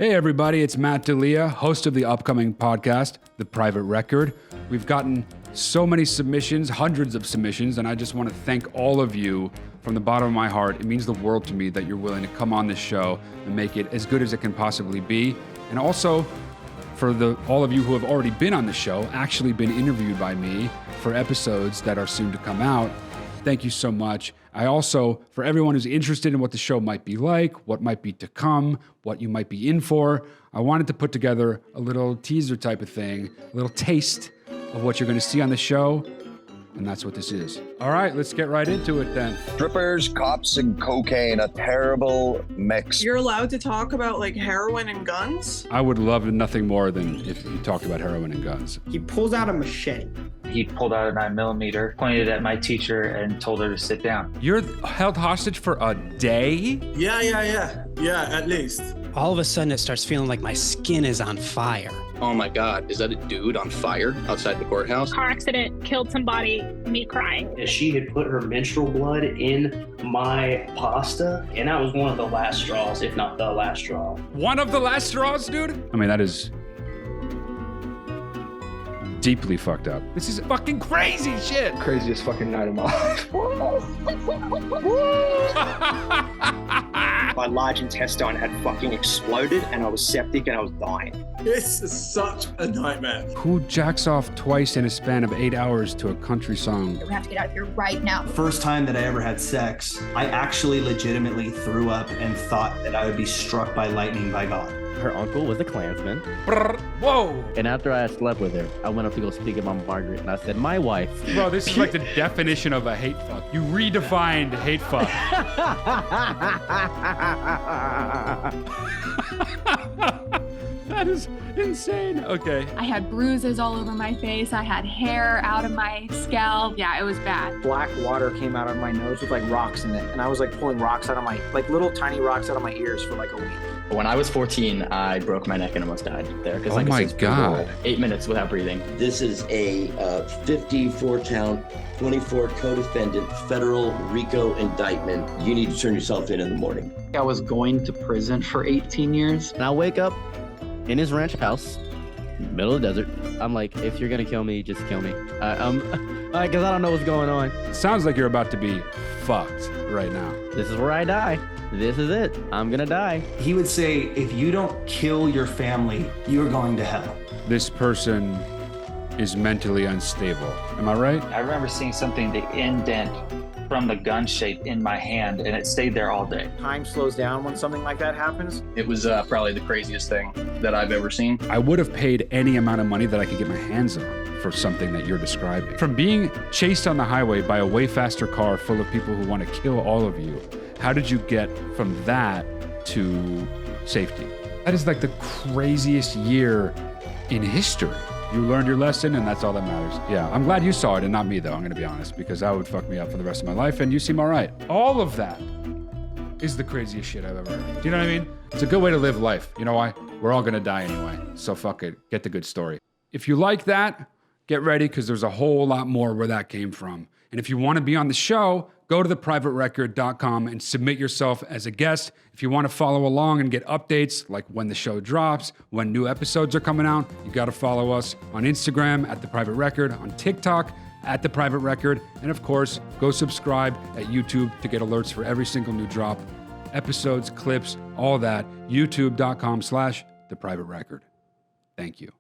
Hey everybody, it's Matt D'Elia, host of the upcoming podcast, The Private Record. We've gotten so many submissions, hundreds of submissions, and I just want to thank all of you from the bottom of my heart. It means the world to me that you're willing to come on this show and make it as good as it can possibly be. And also, for all of you who have already been on the show, actually been interviewed by me for episodes that are soon to come out, thank you so much. I also, for everyone who's interested in what the show might be like, what might be to come, what you might be in for, I wanted to put together a little teaser type of thing, a little taste of what you're going to see on the show, and that's what this is. All right, let's get right into it then. Strippers, cops, and cocaine, a terrible mix. You're allowed to talk about like heroin and guns? I would love nothing more than if you talked about heroin and guns. He pulls out a machete. He pulled out a 9mm, pointed at my teacher, and told her to sit down. You're held hostage for a day? Yeah, at least. All of a sudden, it starts feeling like my skin is on fire. Oh my God, is that a dude on fire outside the courthouse? Car accident, killed somebody, me crying. She had put her menstrual blood in my pasta, and that was one of the last straws, if not the last straw. One of the last straws, dude? I mean, that is deeply fucked up. This is fucking crazy shit. Craziest fucking night of my life. My large intestine had fucking exploded and I was septic and I was dying. This is such a nightmare. Who jacks off twice in a span of 8 hours to a country song? We have to get out of here right now. First time that I ever had sex, I actually legitimately threw up and thought that I would be struck by lightning by God. Her uncle was a Klansman. Whoa! And after I slept with her, I went up to go speak about Margaret, and I said, my wife. Bro, this is like the definition of a hate fuck. You redefined hate fuck. That is insane. Okay. I had bruises all over my face. I had hair out of my scalp. Yeah, it was bad. Black water came out of my nose with like rocks in it. And I was like pulling rocks out of like little tiny rocks out of my ears for like a week. When I was 14, I broke my neck and almost died there. Oh my God. 8 minutes without breathing. This is a 54-count, 24 co-defendant federal RICO indictment. You need to turn yourself in the morning. I was going to prison for 18 years. And I wake up in his ranch house, middle of the desert. I'm like, if you're gonna kill me, just kill me. Because I don't know what's going on. Sounds like you're about to be fucked right now. This is where I die. This is it. I'm gonna die. He would say, if you don't kill your family, you're going to hell. This person is mentally unstable. Am I right? I remember seeing something, the indent from the gun shape in my hand, and it stayed there all day. Time slows down when something like that happens. It was probably the craziest thing that I've ever seen. I would have paid any amount of money that I could get my hands on for something that you're describing. From being chased on the highway by a way faster car full of people who want to kill all of you, how did you get from that to safety? That is like the craziest year in history. You learned your lesson, and that's all that matters. Yeah, I'm glad you saw it and not me, though, I'm gonna be honest, because that would fuck me up for the rest of my life, and you seem all right. All of that is the craziest shit I've ever heard. Do you know what I mean? It's a good way to live life. You know why? We're all gonna die anyway, so fuck it. Get the good story. If you like that, get ready, because there's a whole lot more where that came from. And if you want to be on the show, go to theprivaterecord.com and submit yourself as a guest. If you want to follow along and get updates, like when the show drops, when new episodes are coming out, you got to follow us on Instagram at The Private Record, on TikTok at The Private Record, and of course, go subscribe at YouTube to get alerts for every single new drop, episodes, clips, all that, youtube.com/theprivaterecord. Thank you.